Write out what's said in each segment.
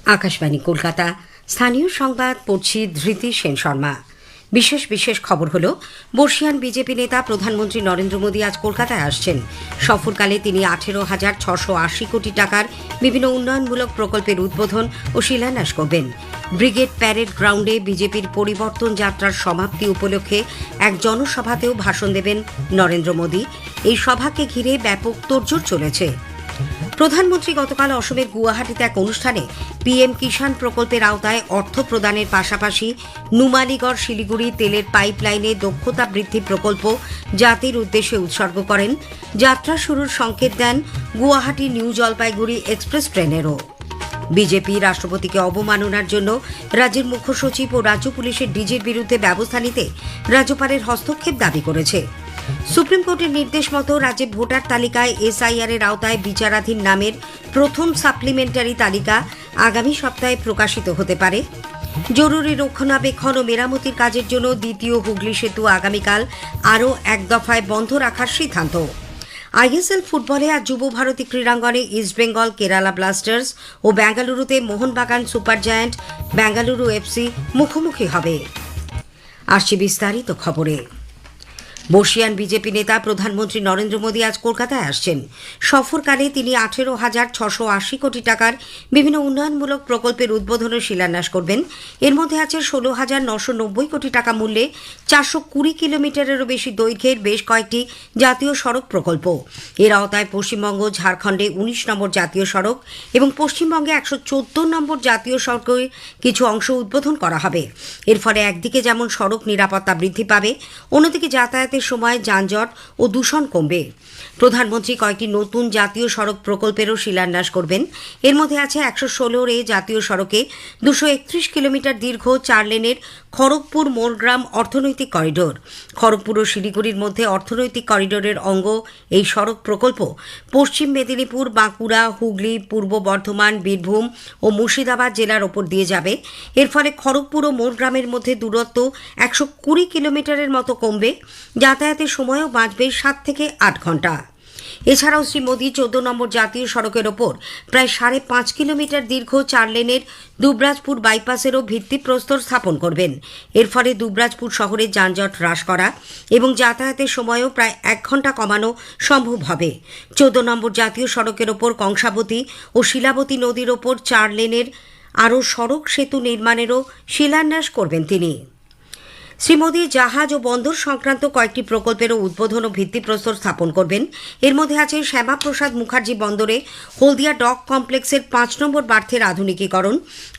আকাশবাণী কলকাতা। স্থানীয় সংবাদ পড়ছি ধৃতি সেন শর্মা। বিশেষ খবর হলো, বর্ষিয়ান বিজেপি নেতা প্রধানমন্ত্রী নরেন্দ্র মোদী আজ কলকাতায় আসছেন। সফরকালে তিনি 18,680 কোটি টাকার বিভিন্ন উন্নয়নমূলক প্রকল্পের উদ্বোধন ও শিলান্যাস করবেন। ব্রিগেড প্যারেড গ্রাউন্ডে বিজেপির পরিবর্তন যাত্রার সমাপ্তি উপলক্ষে এক জনসভাতেও ভাষণ দেবেন নরেন্দ্র মোদী। এই সভাকে ঘিরে ব্যাপক তোড়জোড় চলেছে। প্রধানমন্ত্রী গতকাল অসমের গুয়াহাটিতে এক অনুষ্ঠানে পিএম কিষাণ প্রকল্পের আওতায় অর্থ প্রদানের পাশাপাশি নুমালীগড় শিলিগুড়ি তেলের পাইপলাইনে দক্ষতা বৃদ্ধি প্রকল্প জাতির উদ্দেশ্যে উৎসর্গ করেন। যাত্রা শুরুর সংকেত দেন গুয়াহাটি নিউ জলপাইগুড়ি এক্সপ্রেস ট্রেনেরও। বিজেপি রাষ্ট্রপতিকে অবমাননার জন্য রাজ্যের মুখ্য সচিব ও রাজ্য পুলিশের ডিজির বিরুদ্ধে ব্যবস্থা নিতে রাজ্যপালের হস্তক্ষেপ দাবি করেছে। সুপ্রিম কোর্টের নির্দেশ মতো রাজ্যে ভোটার তালিকায় এসআইআর এর আওতায় বিচারাধীন নামের প্রথম সাপ্লিমেন্টারি তালিকা আগামী সপ্তাহে প্রকাশিত হতে পারে। জরুরি রক্ষণাবেক্ষণ ও মেরামতির কাজের জন্য দ্বিতীয় হুগলি সেতু আগামীকাল আরও এক দফায় বন্ধ রাখার সিদ্ধান্ত। আইএসএল ফুটবলে আজ যুব ভারতী ক্রীড়াঙ্গনে ইস্টবেঙ্গল কেরালা ব্লাস্টার্স ও বেঙ্গালুরুতে Mohun Bagan super giant Bengaluru FC মুখোমুখি হবে। আসছে বিস্তারিত খবরে। বর্ষিয়ান বিজেপি নেতা প্রধানমন্ত্রী নরেন্দ্র মোদী আজ কলকাতায় আসছেন। সফরকালে তিনি 18,680 কোটি টাকার বিভিন্ন উন্নয়নমূলক প্রকল্পের উদ্বোধন ও শিলান্যাস করবেন। এর মধ্যে আছে 16,990 কোটি টাকা মূল্যে 420 কিলোমিটারেরও বেশি দৈর্ঘ্যের বেশ কয়েকটি জাতীয় সড়ক প্রকল্প। এর আওতায় পশ্চিমবঙ্গ ঝাড়খণ্ডে 19 নম্বর জাতীয় সড়ক এবং পশ্চিমবঙ্গে 114 নম্বর জাতীয় সড়কের কিছু অংশ উদ্বোধন করা হবে। এর ফলে একদিকে যেমন সড়ক নিরাপত্তা বৃদ্ধি পাবে, অন্যদিকে যাতায়াতের সময় যানজট ও দূষণ কমবে। প্রধানমন্ত্রী কয়েকটি নতুন জাতীয় সড়ক প্রকল্পেরও শিলান্যাস করবেন। এর মধ্যে আছে 116 জাতীয় সড়কে 231 কিলোমিটার দীর্ঘ 4 লেনের খড়গপুর মোরগ্রাম অর্থনৈতিক করিডোর। খড়গপুর ও শিলিগুড়ির মধ্যে অর্থনৈতিক করিডোরের অঙ্গ এই সড়ক প্রকল্প পশ্চিম মেদিনীপুর, বাঁকুড়া, হুগলি, পূর্ব বর্ধমান, বীরভূম ও মুর্শিদাবাদ জেলার ওপর দিয়ে যাবে। এর ফলে খড়গপুর ও মোরগ্রামের মধ্যে দূরত্ব 120 কিলোমিটারের মতো কমবে। যাতায়াতের সময়ও বাঁচবে 7 থেকে 8 ঘন্টা। এছাড়াও শ্রী মোদী 14 নম্বর জাতীয় সড়কের ওপর প্রায় 5.5 কিলোমিটার দীর্ঘ 4 লেনের দুবরাজপুর বাইপাসেরও ভিত্তিপ্রস্তর স্থাপন করবেন। এর ফলে দুবরাজপুর শহরের যানজট হ্রাস করা এবং যাতায়াতের সময়ও প্রায় 1 ঘন্টা কমানো সম্ভব হবে। 14 নম্বর জাতীয় সড়কের ওপর কংসাবতী ও শিলাবতী নদীর ওপর 4 লেনের আরও সড়ক সেতু নির্মাণেরও শিলান্যাস করবেন তিনি। শ্রী মোদী জাহাজ ও বন্দর সংক্রান্ত কয়েকটি প্রকল্পেরও উদ্বোধন ও ভিত্তিপ্রস্তর স্থাপন করবেন। এর মধ্যে আছে শ্যামাপ্রসাদ মুখার্জি বন্দরে হলদিয়া ডক কমপ্লেক্সের 5 নম্বর বার্থের আধুনিকীকরণ,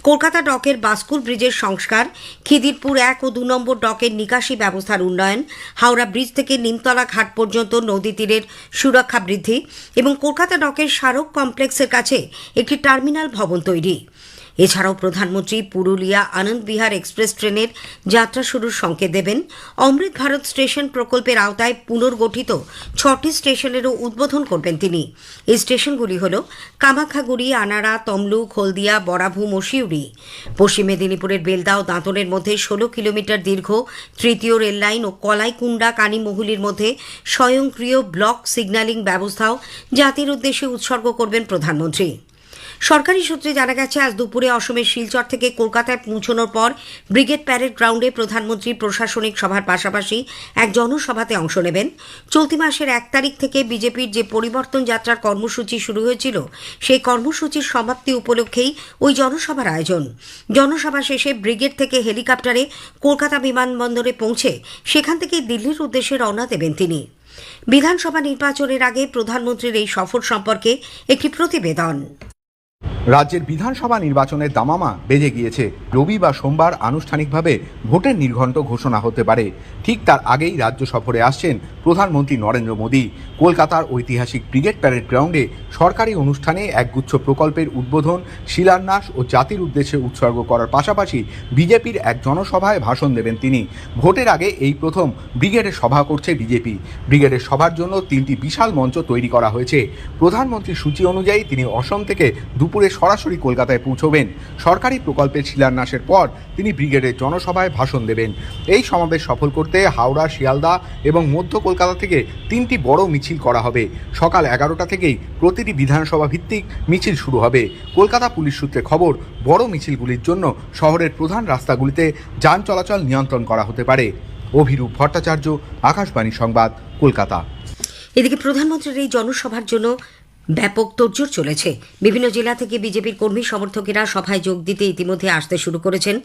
কলকাতা ডকের বাস্কুল ব্রিজের সংস্কার, খিদিরপুর 1 ও 2 নম্বর ডকের নিকাশি ব্যবস্থার উন্নয়ন, হাওড়া ব্রিজ থেকে নিমতলা ঘাট পর্যন্ত নদী তীরের সুরক্ষা বৃদ্ধি এবং কলকাতা ডকের স্মারক কমপ্লেক্সের কাছে একটি টার্মিনাল ভবন তৈরি। এছাড়াও প্রধানমন্ত্রী পুরুলিয়া আনন্দ বিহার এক্সপ্রেস ট্রেনের যাত্রা শুরুর সংকেত দেবেন। অমৃত ভারত স্টেশন প্রকল্পের আওতায় পুনর্গঠিত 6টি স্টেশনেরও উদ্বোধন করবেন তিনি। এই স্টেশনগুলি হল কামাখ্যাগুড়ি, আনাড়া, তমলুক, হলদিয়া, বরাভূম ও সিউড়ি। পশ্চিম মেদিনীপুরের বেলদা ও দাঁতনের মধ্যে 16 কিলোমিটার দীর্ঘ তৃতীয় রেললাইন ও কলাইকুণ্ডা কানিমহুলির মধ্যে স্বয়ংক্রিয় ব্লক সিগন্যালিং ব্যবস্থাও জাতির উদ্দেশ্যে উৎসর্গ করবেন প্রধানমন্ত্রী। সরকারি সূত্রে জানা গেছে, আজ দুপুরে অসমের শিলচর থেকে কলকাতায় পৌঁছানোর পর ব্রিগেড প্যারেড গ্রাউন্ডে প্রধানমন্ত্রী প্রশাসনিক সভার পাশাপাশি এক জনসভাতে অংশ নেবেন। চলতি মাসের 1 তারিখ থেকে বিজেপির যে পরিবর্তন যাত্রার কর্মসূচি শুরু হয়েছিল, সেই কর্মসূচির সমাপ্তি উপলক্ষেই ওই জনসভার আয়োজন। জনসভা শেষে ব্রিগেড থেকে হেলিকপ্টারে কলকাতা বিমানবন্দরে পৌঁছে সেখান থেকে দিল্লির উদ্দেশ্যে রওনা দেবেন তিনি। বিধানসভা নির্বাচনের আগে প্রধানমন্ত্রীর এই সফর সম্পর্কে একটি প্রতিবেদন। রাজ্যের বিধানসভা নির্বাচনের দামামা বেজে গিয়েছে। রবি বা সোমবার আনুষ্ঠানিকভাবে ভোটের নির্ঘণ্ট ঘোষণা হতে পারে। ঠিক তার আগেই রাজ্য সফরে আসছেন প্রধানমন্ত্রী নরেন্দ্র মোদী। কলকাতার ঐতিহাসিক ব্রিগেড প্যারেড গ্রাউন্ডে সরকারি অনুষ্ঠানে একগুচ্ছ প্রকল্পের উদ্বোধন, শিলান্যাস ও জাতির উদ্দেশ্যে উৎসর্গ করার পাশাপাশি বিজেপির এক জনসভায় ভাষণ দেবেন তিনি। ভোটের আগে এই প্রথম ব্রিগেডের সভা করছে বিজেপি। ব্রিগেডের সভার জন্য 3টি বিশাল মঞ্চ তৈরি করা হয়েছে। প্রধানমন্ত্রীর সূচি অনুযায়ী তিনি অসম থেকে দুপুরে সরাসরি কলকাতায় পৌঁছবেন। সরকারি প্রকল্পের শিলান্যাসের পর তিনি ব্রিগেডের জনসভায় ভাষণ দেবেন। এই সমাবেশ সফল করতে হাওড়া, শিয়ালদা এবং মধ্য কলকাতা থেকে 3টি বড় মিছিল করা হবে। সকাল 11টা থেকেই প্রতিটি বিধানসভা ভিত্তিক মিছিল শুরু হবে। কলকাতা পুলিশ সূত্রে খবর, বড় মিছিলগুলির জন্য শহরের প্রধান রাস্তাগুলিতে যান চলাচল নিয়ন্ত্রণ করা হতে পারে। অভিরূপ ভট্টাচার্য, আকাশবাণী সংবাদ, কলকাতা। এদিকে প্রধানমন্ত্রীর এই জনসভার জন্য ব্যাপক তোড়জোড় চলেছে। বিভিন্ন জেলা থেকে বিজেপির কর্মী সমর্থকেরা সভায় যোগ দিতে ইতিমধ্যে আসতে শুরু করেছেন।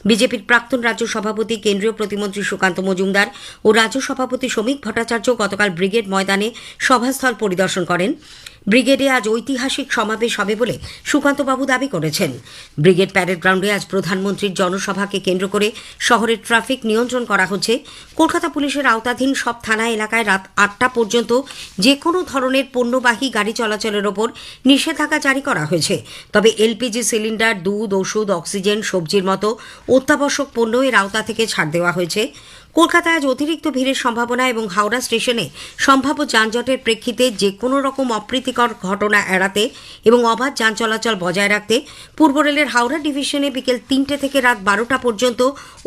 বিজেপির প্রাক্তন রাজ্য সভাপতি, কেন্দ্রীয় প্রতিমন্ত্রী সুকান্ত মজুমদার ও রাজ্য সভাপতি শ্রমিক ভট্টাচার্য গতকাল ব্রিগেড ময়দানে সভাস্থল পরিদর্শন করেন। ব্রিগেডে আজ ঐতিহাসিক সমাবেশ হবে বলে সুকান্তবাবু দাবি করেছেন। ব্রিগেড প্যারেড গ্রাউন্ডে আজ প্রধানমন্ত্রীর জনসভাকে কেন্দ্র করে শহরের ট্রাফিক নিয়ন্ত্রণ করা হচ্ছে। কলকাতা পুলিশের আওতাধীন সব থানা এলাকায় রাত 8টা পর্যন্ত যে কোনো ধরনের পণ্যবাহী গাড়ি চলাচলের ওপর নিষেধাজ্ঞা জারি করা হয়েছে। তবে এলপিজি সিলিন্ডার, দুধ, ওষুধ, অক্সিজেন, সবজির মতো অত্যাবশ্যক পণ্য এর আওতা থেকে ছাড় দেওয়া হয়েছে। কলকাতায় আজ অতিরিক্ত ভিড়ের সম্ভাবনা এবং হাওড়া স্টেশনে সম্ভাব্য যানজটের প্রেক্ষিতে যে কোনো রকম অপ্রীতিকর ঘটনা এড়াতে এবং অবাধ যান চলাচল বজায় রাখতে পূর্ব রেলের হাওড়া ডিভিশনে বিকেল 3টে থেকে রাত 12টা পর্যন্ত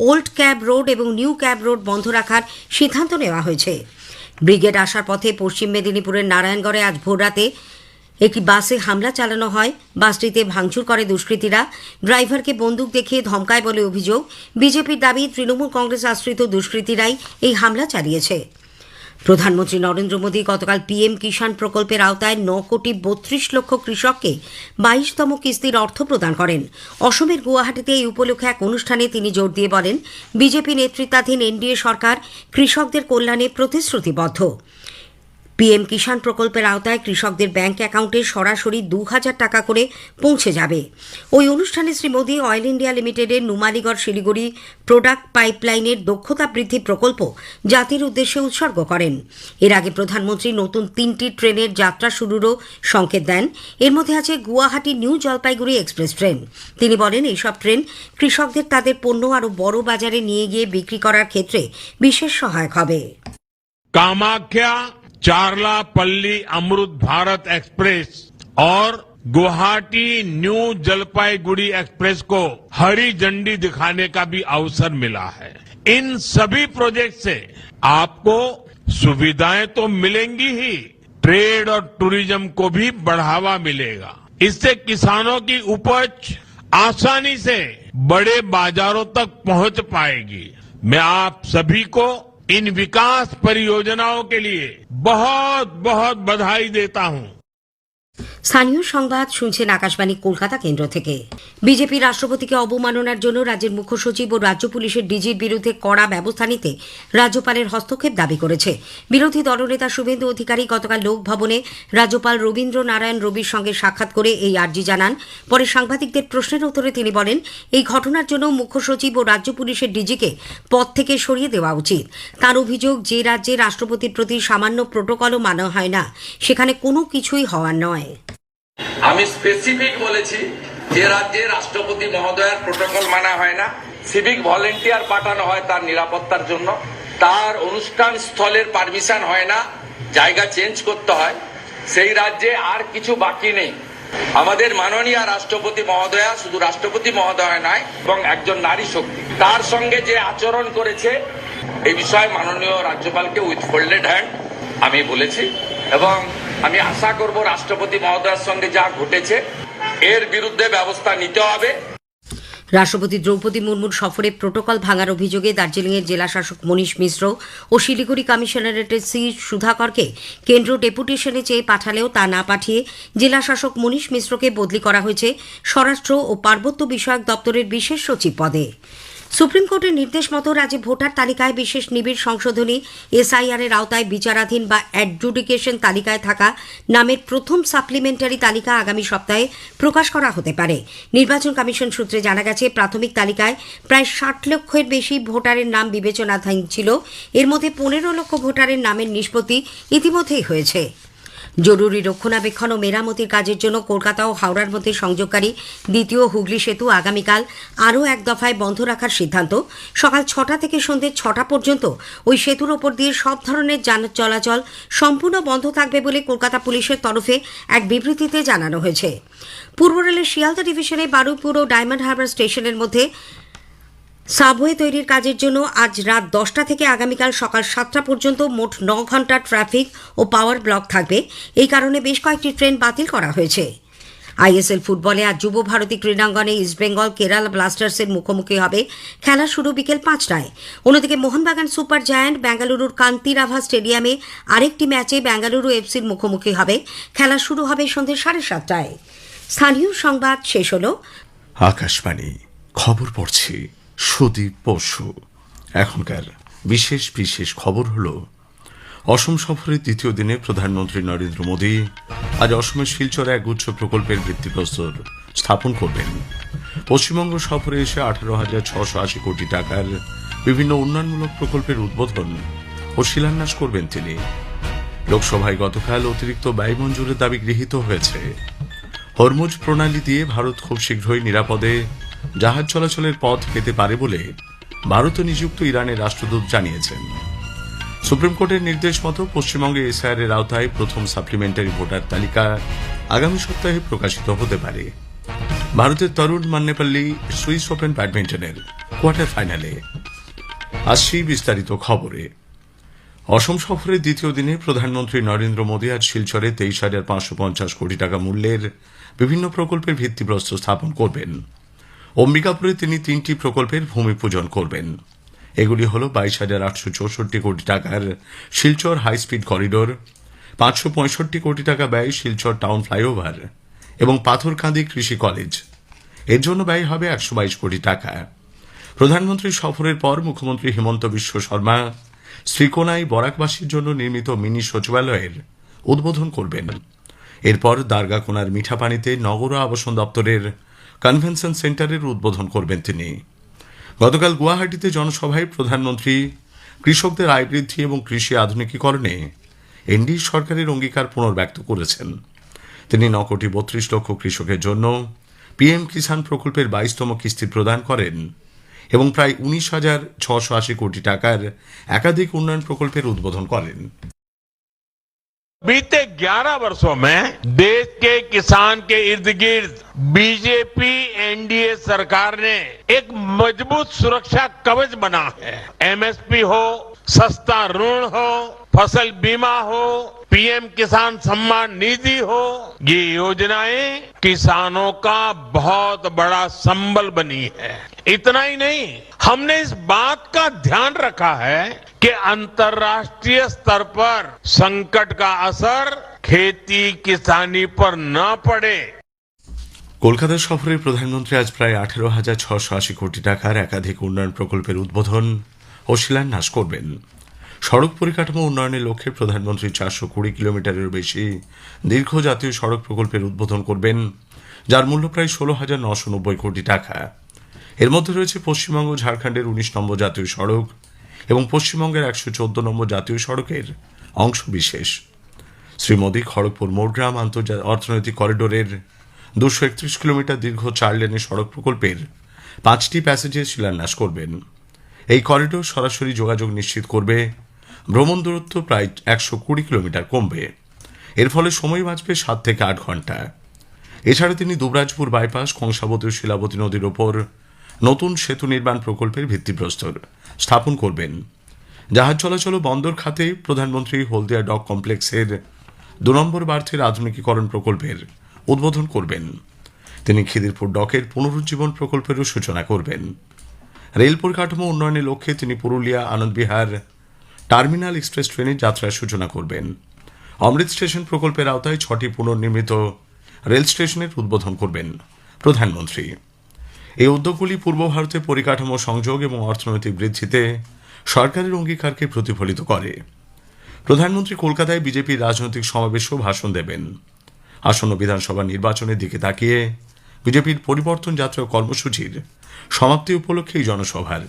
ওল্ড ক্যাব রোড এবং নিউ ক্যাব রোড বন্ধ রাখার সিদ্ধান্ত নেওয়া হয়েছে। ব্রিগেড আসার পথে পশ্চিম মেদিনীপুরের নারায়ণগড়ে আজ ভোররাতে একটি বাসে হামলা চালানো হয়। বাসটিতে ভাঙচুর করে দুষ্কৃতীরা। ড্রাইভারকে বন্দুক দেখিয়ে ধমকায় বলে অভিযোগ। বিজেপির দাবি, তৃণমূল কংগ্রেস আশ্রিত দুষ্কৃতীরাই এই হামলা চালিয়েছে। প্রধানমন্ত্রী নরেন্দ্র মোদী গতকাল পিএম কিষাণ প্রকল্পের আওতায় 9,32,00,000 কৃষককে 22তম কিস্তির অর্থ প্রদান করেন। অসমের গুয়াহাটিতে এই উপলক্ষে এক অনুষ্ঠানে তিনি জোর দিয়ে বলেন, বিজেপি নেতৃত্বাধীন এনডিএ সরকার কৃষকদের কল্যাণে প্রতিশ্রুতিবদ্ধ। পিএম কিষাণ প্রকল্পের আওতায় কৃষকদের ব্যাংক অ্যাকাউন্টে সরাসরি 2,000 টাকা করে পৌঁছে যাবে। ওই অনুষ্ঠানে শ্রী মোদী অয়েল ইন্ডিয়া লিমিটেডের নুমালীগড় শিলিগুড়ি প্রোডাক্ট পাইপলাইনের দক্ষতা বৃদ্ধি প্রকল্প জাতির উদ্দেশ্যে উৎসর্গ করেন। এর আগে প্রধানমন্ত্রী নতুন 3টি ট্রেনের যাত্রা শুরুরও সংকেত দেন। এর মধ্যে আছে Guwahati new Jalpaiguri express train. তিনি বলেন, এইসব ট্রেন কৃষকদের তাদের পণ্য আরও বড় বাজারে নিয়ে গিয়ে বিক্রি করার ক্ষেত্রে বিশেষ সহায়ক হবে। कामाख्या चारलापल्ली अमृत भारत एक्सप्रेस और गुवाहाटी न्यू जलपाईगुड़ी एक्सप्रेस को हरी झंडी दिखाने का भी अवसर मिला है। इन सभी प्रोजेक्ट से आपको सुविधाएं तो मिलेंगी ही, ट्रेड और टूरिज्म को भी बढ़ावा मिलेगा। इससे किसानों की उपज आसानी से बड़े बाजारों तक पहुंच पाएगी। मैं आप सभी को इन विकास परियोजनाओं के लिए बहुत बहुत बधाई देता हूं। স্থানীয় সংবাদ শুনছেন আকাশবাণী কলকাতা কেন্দ্র থেকে। বিজেপি রাষ্ট্রপতিকে অবমাননার জন্য রাজ্যের মুখ্য সচিব ও রাজ্য পুলিশের ডিজির বিরুদ্ধে কড়া ব্যবস্থা নিতে রাজ্যপালের হস্তক্ষেপ দাবি করেছে। বিরোধী দলনেতা শুভেন্দু অধিকারী গতকাল লোকভবনে রাজ্যপাল রবীন্দ্র নারায়ণ রবির সঙ্গে সাক্ষাৎ করে এই আর্জি জানান। পরে সাংবাদিকদের প্রশ্নের উত্তরে তিনি বলেন, এই ঘটনার জন্য মুখ্য সচিব ও রাজ্য পুলিশের ডিজিকে পদ থেকে সরিয়ে দেওয়া উচিত। তার অভিযোগ, যে রাজ্যে রাষ্ট্রপতির প্রতি সামান্য প্রোটোকলও মানা হয় না, সেখানে কোনো কিছুই হওয়ার নয়। আমি স্পেসিফিক বলেছি, যে রাজ্যে রাষ্ট্রপতি মহোদয়ের প্রোটোকল মানা হয় না, সিভিক ভলেন্টিয়ার পাঠানো হয় তার নিরাপত্তার জন্য, তার অনুষ্ঠান স্থলের পারমিশন হয় না, জায়গা চেঞ্জ করতে হয়, সেই রাজ্যে আর কিছু বাকি নেই। আমাদের মাননীয় রাষ্ট্রপতি মহোদয়া শুধু রাষ্ট্রপতি মহোদয় নয়, এবং একজন নারী শক্তি, তার সঙ্গে যে আচরণ করেছে এই বিষয়ে মাননীয় রাজ্যপালকে উইথ ফোল্ডেড হ্যান্ড আমি বলেছি, এবং আমি আশা করব রাষ্ট্রপতি মহোদয়ের সঙ্গে যা ঘটেছে এর বিরুদ্ধে ব্যবস্থা নিতে হবে। রাষ্ট্রপতি দ্রৌপদী মুর্মুর সফরে প্রোটোকল ভাঙার অভিযোগে দার্জিলিংয়ের জেলাশাসক মনীষ মিশ্র ও শিলিগুড়ি কমিশনারেটের সি সুধাকরকে কেন্দ্র ডেপুটেশনে চেয়ে পাঠালেও তা না পাঠিয়ে জেলাশাসক মনীষ মিশ্রকে বদলি করা হয়েছে স্বরাষ্ট্র ও পার্বত্য বিষয়ক দপ্তরের বিশেষ সচিব পদে। সুপ্রিম কোর্টের নির্দেশ মতো রাজ্যে ভোটার তালিকায় বিশেষ নিবিড় সংশোধনী এসআইআর এর আওতায় বিচারাধীন বা অ্যাডজুডিকেশন তালিকায় থাকা নামের প্রথম সাপ্লিমেন্টারি তালিকা আগামী সপ্তাহে প্রকাশ করা হতে পারে। নির্বাচন কমিশন সূত্রে জানা গেছে, প্রাথমিক তালিকায় প্রায় 60 লক্ষের বেশি ভোটারের নাম বিবেচনাধীন ছিল। এর মধ্যে 15 লক্ষ ভোটারের নামের নিষ্পত্তি ইতিমধ্যেই হয়েছে। জরুরি রক্ষণাবেক্ষণ ও মেরামতির কাজের জন্য কলকাতা ও হাওড়ার মধ্যে সংযোগকারী দ্বিতীয় হুগলি সেতু আগামীকাল আরও এক দফায় বন্ধ রাখার সিদ্ধান্ত। সকাল 6টা থেকে সন্ধ্যে 6টা পর্যন্ত ওই সেতুর ওপর দিয়ে সব ধরনের যান চলাচল সম্পূর্ণ বন্ধ থাকবে বলে কলকাতা পুলিশের তরফে এক বিবৃতিতে জানানো হয়েছে। পূর্ব রেলের শিয়ালদা ডিভিশনে বারুইপুর ও ডায়মন্ড হারবার স্টেশনের মধ্যে সাবওয়ে তৈরির কাজের জন্য আজ রাত 10টা থেকে আগামীকাল সকাল 7টা পর্যন্ত মোট 9 ঘন্টা ট্রাফিক ও পাওয়ার ব্লক থাকবে। এই কারণে বেশ কয়েকটি ট্রেন বাতিল করা হয়েছে। আইএসএল ফুটবলে আজ যুব ভারতী ক্রীড়াঙ্গনে ইস্টবেঙ্গল কেরালা ব্লাস্টার্সের মুখোমুখি হবে। খেলা শুরু বিকেল 5টায়। অন্যদিকে মোহনবাগান সুপার জায়ান্ট বেঙ্গালুরুর কান্তিরাভা স্টেডিয়ামে আরেকটি ম্যাচে বেঙ্গালুরু এফসির মুখোমুখি হবে। খেলা শুরু হবে সন্ধ্যে 7:30টায়। স্থানীয় সংবাদ শেষ হলো। আকাশবাণী খবর পড়ছি সুদীপ বসু। এখনকার বিশেষ বিশেষ খবর হল, অসম সফরের দ্বিতীয় দিনে প্রধানমন্ত্রী নরেন্দ্র মোদী আজ অসমের শিলচরে এক উচ্চ প্রকল্পের ভিত্তিপ্রস্তর স্থাপন করবেন। পশ্চিমবঙ্গ সফরে এসে 18,680 কোটি টাকার বিভিন্ন উন্নয়নমূলক প্রকল্পের উদ্বোধন ও শিলান্যাস করবেন তিনি। লোকসভায় গতকাল অতিরিক্ত ব্যয় মঞ্জুরের দাবি গৃহীত হয়েছে। হরমুজ প্রণালী দিয়ে ভারত খুব শীঘ্রই নিরাপদে জাহাজ চলাচলের পথ পেতে পারে বলে ভারতে নিযুক্ত ইরানের রাষ্ট্রদূত জানিয়েছেন। সুপ্রিম কোর্টের নির্দেশ মতো পশ্চিমবঙ্গে এসআইআর এর আওতায় প্রথম সাপ্লিমেন্টারি ভোটার তালিকা আগামী সপ্তাহে প্রকাশিত হতে পারে। ভারতের তরুণ মান্নেপল্লী সুইস ওপেন ব্যাডমিন্টনের কোয়ার্টার ফাইনালে। আসছি বিস্তারিত খবরে। অসম সফরের দ্বিতীয় দিনে প্রধানমন্ত্রী নরেন্দ্র মোদী আজ শিলচরে 23,550 কোটি টাকা মূল্যের বিভিন্ন প্রকল্পের ভিত্তিপ্রস্তর স্থাপন করবেন। অম্বিকাপুরে তিনি 3টি প্রকল্পের ভূমি পূজন করবেন। এগুলি হল 22,864 কোটি টাকার শিলচর হাই স্পিড করিডোর, 565 কোটি টাকা ব্যয় শিলচর টাউন ফ্লাইওভার এবং পাথরকান্দি কৃষি কলেজ। এর জন্য ব্যয় হবে 122 কোটি টাকা। প্রধানমন্ত্রী সফরের পর মুখ্যমন্ত্রী হিমন্ত বিশ্ব শর্মা শ্রীকোনায় বরাকবাসীর জন্য নির্মিত মিনি সচিবালয়ের উদ্বোধন করবেন। এরপর দারগাকোনার মিঠাপানিতে নগর আবাসন দপ্তরের কনভেনশন সেন্টারের উদ্বোধন করবেন তিনি। গতকাল গুয়াহাটিতে জনসভায় প্রধানমন্ত্রী কৃষকদের আয় বৃদ্ধি এবং কৃষি আধুনিকীকরণে এনডিএ সরকারের অঙ্গীকার পুনর্ব্যক্ত করেছেন। তিনি 9,32 লক্ষ কৃষকের জন্য পিএম কিষাণ প্রকল্পের 22তম কিস্তি প্রদান করেন এবং প্রায় 19,680 কোটি টাকার একাধিক উন্নয়ন প্রকল্পের উদ্বোধন করেন। बीते 11 वर्षों में देश के किसान के इर्द गिर्द बीजेपी एनडीए सरकार ने एक मजबूत सुरक्षा कवच बना है। एमएसपी हो, सस्ता ऋण हो, फसल बीमा हो, पीएम किसान सम्मान निधि हो, ये योजनाएं किसानों का बहुत बड़ा संबल बनी है। इतना ही नहीं, हमने इस बात का ध्यान रखा है कि अंतर्राष्ट्रीय स्तर पर संकट का असर खेती किसानी पर न पड़े। কলকাতা সফরের প্রধানমন্ত্রী আজ প্রায় 18,680 কোটি টাকার একাধিক উন্নয়ন প্রকল্পের উদ্বোধন ও শিলান্যাস করবেন। সড়ক পরিকাঠামো উন্নয়নের লক্ষ্যে প্রধানমন্ত্রী 420 কিলোমিটারের বেশি দীর্ঘ জাতীয় সড়ক প্রকল্পের উদ্বোধন করবেন, যার মূল্য প্রায় 16,990 কোটি টাকা। এর মধ্যে রয়েছে পশ্চিমবঙ্গ ঝাড়খণ্ডের 19 নম্বর জাতীয় সড়ক এবং পশ্চিমবঙ্গের 114 নম্বর জাতীয় সড়কের অংশ বিশেষ। শ্রী মোদী খড়গপুর মোরগ্রাম অর্থনৈতিক করিডোরের 231 কিলোমিটার দীর্ঘ 4 লেনের সড়ক প্রকল্পের 5টি প্যাসেজের শিলান্যাস করবেন। এই করিডোর সরাসরি যোগাযোগ নিশ্চিত করবে, ভ্রমণ দূরত্ব প্রায় 120 কিলোমিটার কমবে। এর ফলে সময় বাঁচবে 7 থেকে 8 ঘন্টা। এছাড়া তিনি দুবরাজপুর বাইপাস কংসাবতী ও শিলাবতী নদীর ওপর নতুন সেতু নির্মাণ প্রকল্পের ভিত্তিপ্রস্তর স্থাপন করবেন। জাহাজ চলাচল ও বন্দর খাতে প্রধানমন্ত্রী হলদিয়া ডক কমপ্লেক্সের 2 নম্বর বার্থের আধুনিকীকরণ প্রকল্পের উদ্বোধন করবেন। তিনি খিদিরপুর ডকের পুনরুজ্জীবন প্রকল্পেরও সূচনা করবেন। রেল পরিকাঠামো উন্নয়নের লক্ষ্যে তিনি পুরুলিয়া আনন্দবিহার টার্মিনাল এক্সপ্রেস ট্রেনের যাত্রার সূচনা করবেন। অমৃত স্টেশন প্রকল্পের আওতায় 6টি পুনর্নির্মিত রেল স্টেশনের উদ্বোধন করবেন প্রধানমন্ত্রী। এই উদ্যোগগুলি পূর্ব ভারতের পরিকাঠামো সংযোগ এবং অর্থনৈতিক বৃদ্ধিতে সরকারের অঙ্গীকারকে প্রতিফলিত করে। প্রধানমন্ত্রী কলকাতায় বিজেপির রাজনৈতিক সমাবেশেও ভাষণ দেবেন। আসন্ন বিধানসভা নির্বাচনের দিকে তাকিয়ে বিজেপির পরিবর্তন যাত্রা কর্মসূচির সমাপ্তি উপলক্ষে এই জনসভার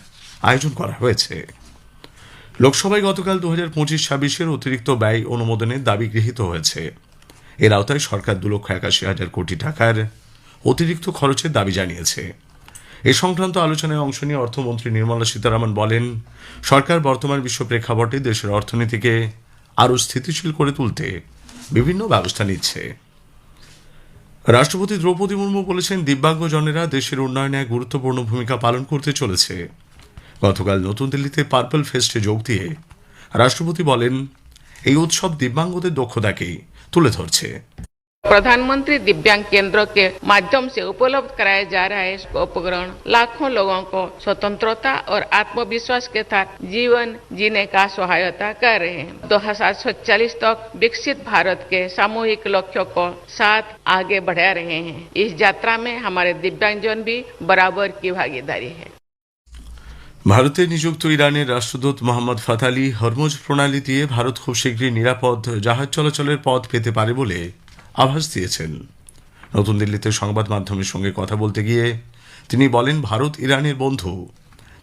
আয়োজন করা হয়েছে। লোকসভায় গতকাল 2025-26 অতিরিক্ত ব্যয় অনুমোদনের দাবি গৃহীত হয়েছে। এর আওতায় সরকার 2,81,000 কোটি টাকার অতিরিক্ত খরচের দাবি জানিয়েছে। এ সংক্রান্ত আলোচনায় অংশ নিয়ে অর্থমন্ত্রী নির্মলা সীতারামন বলেন, সরকার বর্তমান বিশ্ব প্রেক্ষাপটে দেশের অর্থনীতিকে আরও স্থিতিশীল করে তুলতে বিভিন্ন ব্যবস্থা নিচ্ছে। রাষ্ট্রপতি দ্রৌপদী মুর্মু বলেছেন, দিব্যাঙ্গজনেরা দেশের উন্নয়নে এক গুরুত্বপূর্ণ ভূমিকা পালন করতে চলেছে। গতকাল নতুন দিল্লিতে পার্পল ফেস্টে যোগ দিয়ে রাষ্ট্রপতি বলেন, এই উৎসব দিব্যাঙ্গদের দক্ষতাকেই তুলে ধরছে। प्रधानमंत्री दिव्यांग केंद्र के माध्यम से उपलब्ध कराया जा रहा है इसको उपकरण लाखों लोगों को स्वतंत्रता और आत्मविश्वास के साथ जीवन जीने का सहायता कर रहे हैं। 2047 तक विकसित भारत के सामूहिक लक्ष्यों को साथ आगे बढ़ा रहे हैं। इस यात्रा में हमारे दिव्यांगजन भी बराबर की भागीदारी है। ভারতে নিযুক্ত ইরানের রাষ্ট্রদূত মোহাম্মদ ফাতালি হরমুজ প্রণালী দিয়ে ভারত খুব শীঘ্রই নিরাপদ জাহাজ চলাচলের পথ পেতে পারে বলে আভাস দিয়েছেন। নতুন দিল্লিতে সংবাদ মাধ্যমের সঙ্গে কথা বলতে গিয়ে তিনি বলেন, ভারত ইরানের বন্ধু,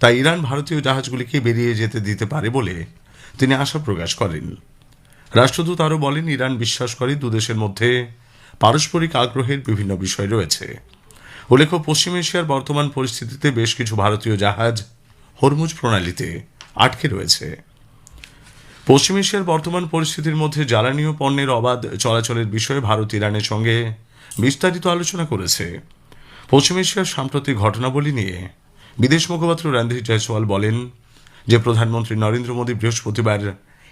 তাই ইরান ভারতীয় জাহাজগুলিকে বেরিয়ে যেতে দিতে পারে বলে তিনি আশা প্রকাশ করেন। রাষ্ট্রদূত আরও বলেন, ইরান বিশ্বাস করে দুদেশের মধ্যে পারস্পরিক আগ্রহের বিভিন্ন বিষয় রয়েছে। উল্লেখ্য, পশ্চিম এশিয়ার বর্তমান পরিস্থিতিতে বেশ কিছু ভারতীয় জাহাজ হরমুজ প্রণালীতে আটকে রয়েছে। পশ্চিম এশিয়ার বর্তমান পরিস্থিতির মধ্যে জ্বালানি ও পণ্যের অবাধ চলাচলের বিষয়ে ভারত ইরানের সঙ্গে বিস্তারিত আলোচনা করেছে। পশ্চিম এশিয়ার সাম্প্রতিক ঘটনাবলী নিয়ে বিদেশ মুখপাত্র রণধীর জয়সওয়াল বলেন যে, প্রধানমন্ত্রী নরেন্দ্র মোদী বৃহস্পতিবার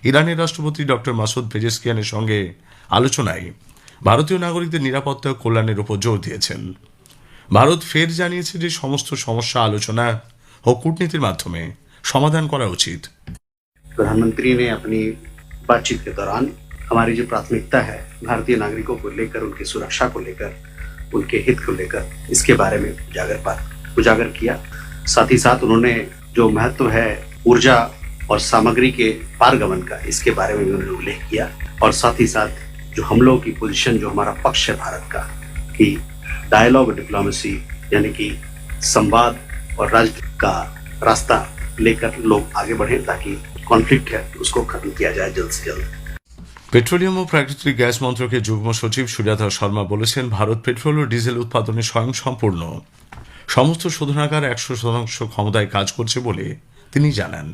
ইরানের রাষ্ট্রপতি ডক্টর মাসুদ পেজেশকিয়ানের সঙ্গে আলোচনায় ভারতীয় নাগরিকদের নিরাপত্তা ও কল্যাণের উপর জোর দিয়েছেন। ভারত ফের জানিয়েছে যে, সমস্ত সমস্যা আলোচনা ও কূটনীতির মাধ্যমে সমাধান করা উচিত। प्रधानमंत्री ने अपनी बातचीत के दौरान हमारी जो प्राथमिकता है भारतीय नागरिकों को लेकर, उनकी सुरक्षा को लेकर, उनके हित को लेकर, इसके बारे में उजागर किया। साथ ही साथ उन्होंने जो महत्व है ऊर्जा और सामग्री के पारगमन का, इसके बारे में भी उन्होंने उल्लेख किया। और साथ ही साथ जो हम लोगों की पोजीशन, जो हमारा पक्ष है भारत का, कि डायलॉग डिप्लोमेसी यानी कि संवाद और राजनीति का रास्ता लेकर लोग आगे बढ़े, ताकि कॉन्फ्लिक्ट है उसको खत्म किया जाए जल्द से जल्द। পেট্রোলিয়াম ও প্রাকৃতিক গ্যাস মন্ত্রকের যুগ্ম সচিব সুজাতা শর্মা বলেছেন, ভারত পেট্রোল ও ডিজেল উৎপাদনে স্বয়ংসম্পূর্ণ, সমস্ত শোধনাগার 100% ক্ষমতায় কাজ করছে বলে তিনি জানান।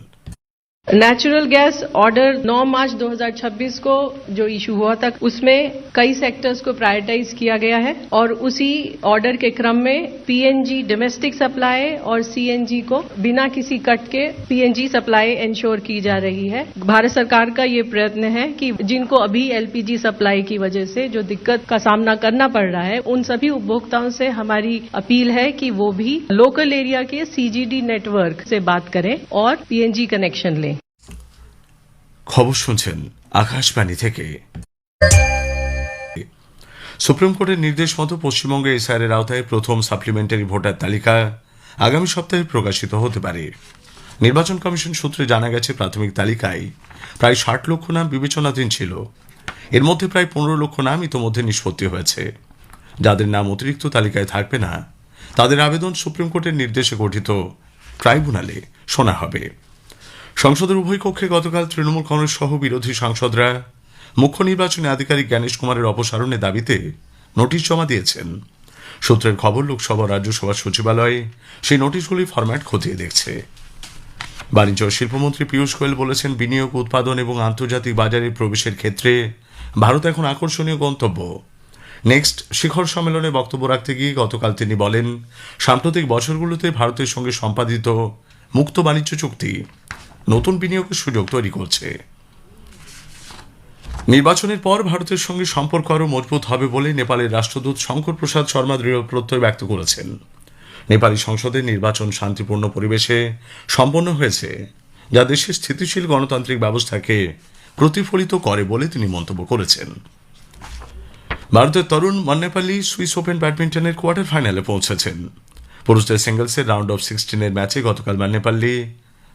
नेचुरल गैस ऑर्डर 9 मार्च 2026 को जो इशू हुआ था, उसमें कई सेक्टर्स को प्रायोरिटाइज किया गया है और उसी ऑर्डर के क्रम में पीएनजी डोमेस्टिक सप्लाई और सीएनजी को बिना किसी कट के पीएनजी सप्लाई इंश्योर की जा रही है। भारत सरकार का ये प्रयत्न है कि जिनको अभी एलपीजी सप्लाई की वजह से जो दिक्कत का सामना करना पड़ रहा है, उन सभी उपभोक्ताओं से हमारी अपील है कि वो भी लोकल एरिया के सीजीडी नेटवर्क से बात करें और पीएनजी कनेक्शन लें। খবর শুনছেন আকাশবাণী থেকে। সুপ্রিম কোর্টের নির্দেশ মতো পশ্চিমবঙ্গে এসআইআর এর আওতায় প্রথম সাপ্লিমেন্টারি ভোটার তালিকা আগামী সপ্তাহে প্রকাশিত হতে পারে। নির্বাচন কমিশন সূত্রে জানা গেছে, প্রাথমিক তালিকায় প্রায় 60 লক্ষ নাম বিবেচনাধীন ছিল। এর মধ্যে প্রায় 15 লক্ষ নাম ইতোমধ্যে নিষ্পত্তি হয়েছে। যাদের নাম অতিরিক্ত তালিকায় থাকবে না, তাদের আবেদন সুপ্রিম কোর্টের নির্দেশে গঠিত ট্রাইব্যুনালে শোনা হবে। সংসদের উভয় কক্ষে গতকাল তৃণমূল কংগ্রেস সহ বিরোধী সাংসদরা মুখ্য নির্বাচনী আধিকারিক জ্ঞানেশ কুমারের অপসারণের দাবিতে নোটিশ জমা দিয়েছেন। সূত্রের খবর, লোকসভা ও রাজ্যসভার সচিবালয়ে সেই নোটিশগুলির ফরম্যাট খতিয়ে দেখছে। বাণিজ্য ও শিল্পমন্ত্রী পীযূষ গোয়েল বলেছেন, বিনিয়োগ, উৎপাদন এবং আন্তর্জাতিক বাজারে প্রবেশের ক্ষেত্রে ভারত এখন আকর্ষণীয় গন্তব্য। নেক্সট শিখর সম্মেলনে বক্তব্য রাখতে গিয়ে গতকাল তিনি বলেন, সাম্প্রতিক বছরগুলোতে ভারতের সঙ্গে সম্পাদিত মুক্ত বাণিজ্য চুক্তি নতুন বিনিয়োগের সুযোগ তৈরি করছে। নির্বাচনের পর ভারতের সঙ্গে সম্পর্ক আরও মজবুত হবে বলে নেপালের রাষ্ট্রদূত শঙ্কর প্রসাদ শর্মা দৃঢ় প্রত্যয় ব্যক্ত করেছেন। নেপালি সংসদে নির্বাচন শান্তিপূর্ণ পরিবেশে সম্পন্ন হয়েছে, যা দেশের স্থিতিশীল গণতান্ত্রিক ব্যবস্থাকে প্রতিফলিত করে বলে তিনি মন্তব্য করেছেন। ভারতের তরুণ মন্নেপালি সুইস ওপেন ব্যাডমিন্টনের কোয়ার্টার ফাইনালে পৌঁছেছেন। পুরুষদের সিঙ্গলসের রাউন্ড অফ 16 ম্যাচে গতকাল মন্নেপাল্লি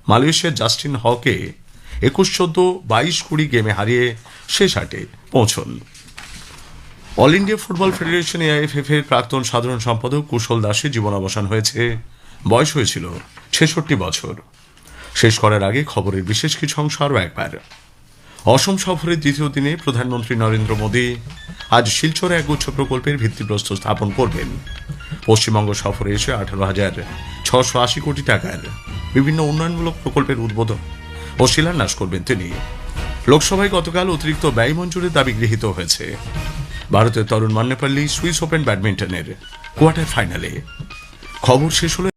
মালয়েশিয়ার জাস্টিন হকে 21-14, 22-20 গেমে হারিয়ে শেষ 8-এ পৌঁছন। All India football federation AIFF এর প্রাক্তন সাধারণ সম্পাদক কুশল দাসের জীবনাবসান হয়েছে। বয়স হয়েছিল 66 বছর। শেষ করার আগে খবরের বিশেষ কিছু অংশ আরও একবার। অসম সফরের দ্বিতীয় দিনে প্রধানমন্ত্রী নরেন্দ্র মোদী আজ শিলচরে একগুচ্ছ প্রকল্পের ভিত্তিপ্রস্তর স্থাপন করবেন। পশ্চিমবঙ্গ সফরে এসে 18,680 কোটি টাকার বিভিন্ন উন্নয়নমূলক প্রকল্পের উদ্বোধন ও শিলান্যাস করবেন তিনি। লোকসভায় গতকাল অতিরিক্ত ব্যয় মঞ্জুরের দাবি গৃহীত হয়েছে। ভারতের তরুণ মান্নেপল্লী সুইস ওপেন ব্যাডমিন্টনের কোয়ার্টার ফাইনালে। খবর শেষ হলো।